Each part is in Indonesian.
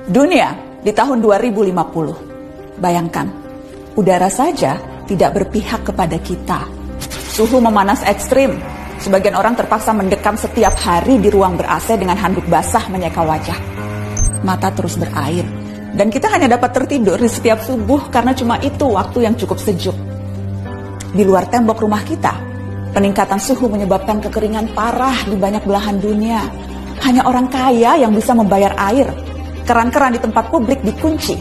Dunia di tahun 2050. Bayangkan, udara saja tidak berpihak kepada kita. Suhu memanas ekstrim. Sebagian orang terpaksa mendekam setiap hari di ruang ber-AC dengan handuk basah menyeka wajah. Mata terus berair. Dan kita hanya dapat tertidur di setiap subuh karena cuma itu waktu yang cukup sejuk. Di luar tembok rumah kita, peningkatan suhu menyebabkan kekeringan parah di banyak belahan dunia. Hanya orang kaya yang bisa membayar air. Keran-keran di tempat publik dikunci.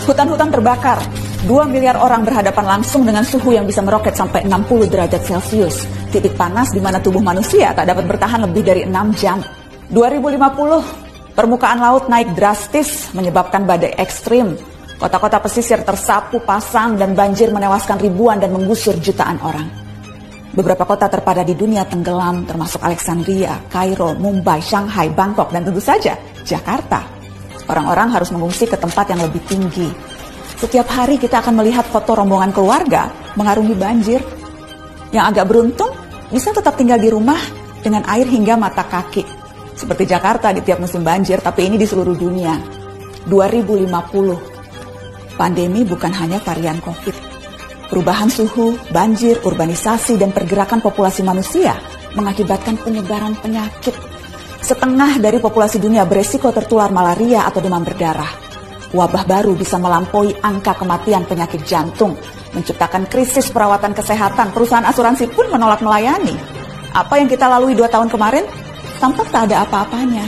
Hutan-hutan terbakar. 2 miliar orang berhadapan langsung dengan suhu yang bisa meroket sampai 60 derajat Celcius. Titik panas di mana tubuh manusia tak dapat bertahan lebih dari 6 jam. 2050, permukaan laut naik drastis menyebabkan badai ekstrim. Kota-kota pesisir tersapu pasang dan banjir menewaskan ribuan dan menggusur jutaan orang. Beberapa kota terpadat di dunia tenggelam, termasuk Alexandria, Kairo, Mumbai, Shanghai, Bangkok, dan tentu saja Jakarta. Orang-orang harus mengungsi ke tempat yang lebih tinggi. Setiap hari kita akan melihat foto rombongan keluarga mengarungi banjir. Yang agak beruntung bisa tetap tinggal di rumah dengan air hingga mata kaki. Seperti Jakarta di tiap musim banjir, tapi ini di seluruh dunia. 2050. Pandemi bukan hanya varian COVID. Perubahan suhu, banjir, urbanisasi, dan pergerakan populasi manusia mengakibatkan penyebaran penyakit. Setengah dari populasi dunia beresiko tertular malaria atau demam berdarah. Wabah baru bisa melampaui angka kematian penyakit jantung, menciptakan krisis perawatan kesehatan. Perusahaan asuransi pun menolak melayani. Apa yang kita lalui 2 tahun kemarin, tampak tak ada apa-apanya.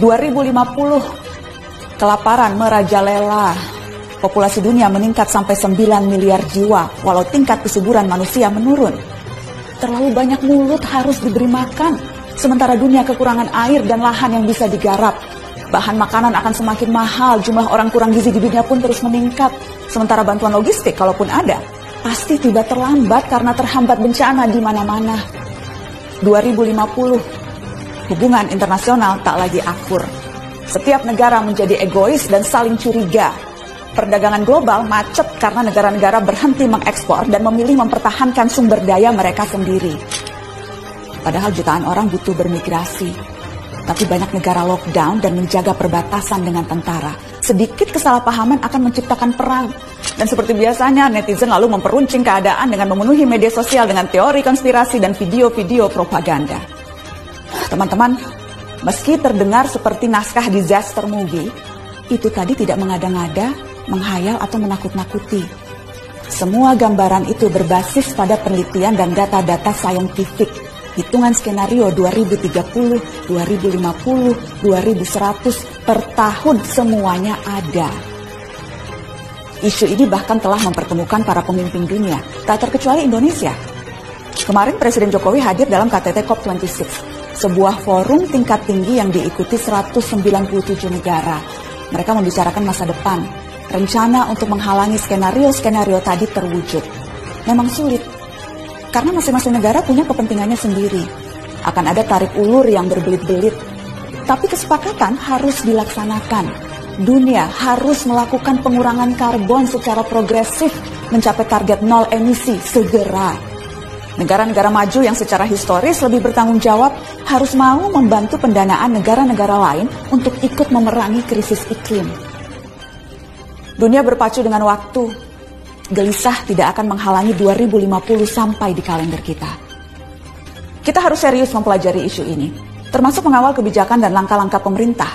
2050, kelaparan merajalela. Populasi dunia meningkat sampai 9 miliar jiwa, walau tingkat kesuburan manusia menurun. Terlalu banyak mulut harus diberi makan. Sementara dunia kekurangan air dan lahan yang bisa digarap. Bahan makanan akan semakin mahal, jumlah orang kurang gizi di dunia pun terus meningkat. Sementara bantuan logistik, kalaupun ada, pasti tiba terlambat karena terhambat bencana di mana-mana. 2050, hubungan internasional tak lagi akur. Setiap negara menjadi egois dan saling curiga. Perdagangan global macet karena negara-negara berhenti mengekspor dan memilih mempertahankan sumber daya mereka sendiri. Padahal jutaan orang butuh bermigrasi. Tapi banyak negara lockdown dan menjaga perbatasan dengan tentara. Sedikit kesalahpahaman akan menciptakan perang. Dan seperti biasanya, netizen lalu memperuncing keadaan dengan memenuhi media sosial dengan teori konspirasi dan video-video propaganda. Teman-teman, meski terdengar seperti naskah disaster movie, itu tadi tidak mengada-ngada, menghayal atau menakut-nakuti. Semua gambaran itu berbasis pada penelitian dan data-data saintifik. Hitungan skenario 2030, 2050, 2100 per tahun semuanya ada. Isu ini bahkan telah mempertemukan para pemimpin dunia, tak terkecuali Indonesia. Kemarin Presiden Jokowi hadir dalam KTT COP26, sebuah forum tingkat tinggi yang diikuti 197 negara. Mereka membicarakan masa depan, rencana untuk menghalangi skenario-skenario tadi terwujud. Memang sulit. Karena masing-masing negara punya kepentingannya sendiri. Akan ada tarik ulur yang berbelit-belit. Tapi kesepakatan harus dilaksanakan. Dunia harus melakukan pengurangan karbon secara progresif mencapai target 0 emisi segera. Negara-negara maju yang secara historis lebih bertanggung jawab harus mau membantu pendanaan negara-negara lain untuk ikut memerangi krisis iklim. Dunia berpacu dengan waktu. Gelisah tidak akan menghalangi 2050 sampai di kalender kita. Kita harus serius mempelajari isu ini, termasuk mengawal kebijakan dan langkah-langkah pemerintah.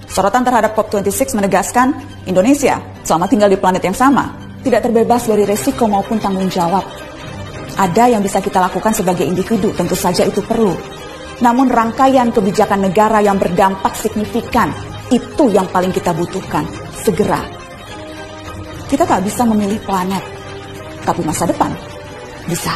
Sorotan terhadap COP26 menegaskan Indonesia, selama tinggal di planet yang sama, tidak terbebas dari resiko maupun tanggung jawab. Ada yang bisa kita lakukan sebagai individu, tentu saja itu perlu. Namun rangkaian kebijakan negara yang berdampak signifikan, itu yang paling kita butuhkan, segera. Kita tak bisa memilih planet, tapi masa depan bisa.